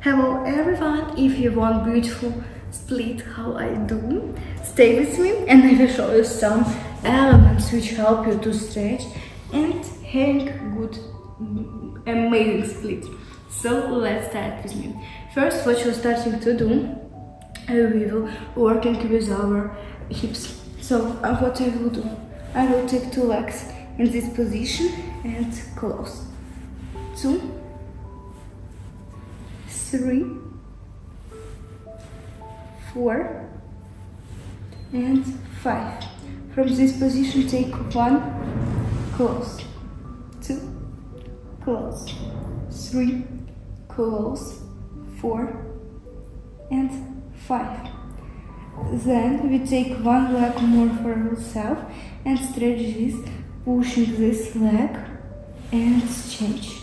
Hello everyone, if you want beautiful split how I do, stay with me and I will show you some elements which help you to stretch and having good, amazing split. So let's start with me. First, what you're starting to do, we will working with our hips. So what I will do, I will take two legs in this position and close. 2, 3, 4 and 5. From this position take 1, close, 2, close, 3, close, 4 and 5. Then we take one leg more for ourselves and stretch this, pushing this leg and change.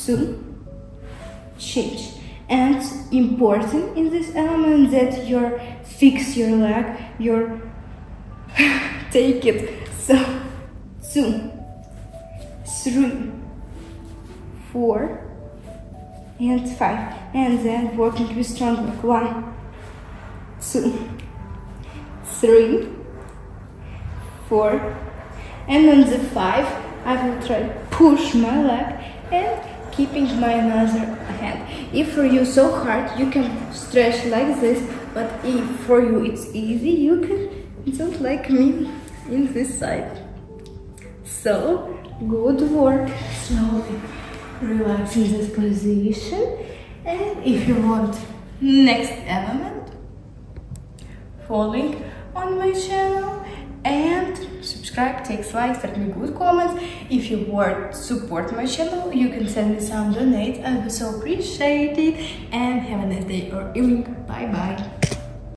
2, change. And important in this element that you fix your leg, take it. So 2, 3, 4 and 5. And then working with strong leg. 1, 2, 3, 4. And on the 5, I will try push my leg and keeping my other hand. If for you so hard, you can stretch like this, but if for you it's easy, you can do like me in this side. So, good work. Slowly relax in this position. And if you want next element, following on my channel and subscribe, take likes, write me good comments. If you want to support my channel, you can send me some donate. I would so appreciate it. And have a nice day or evening. Bye bye.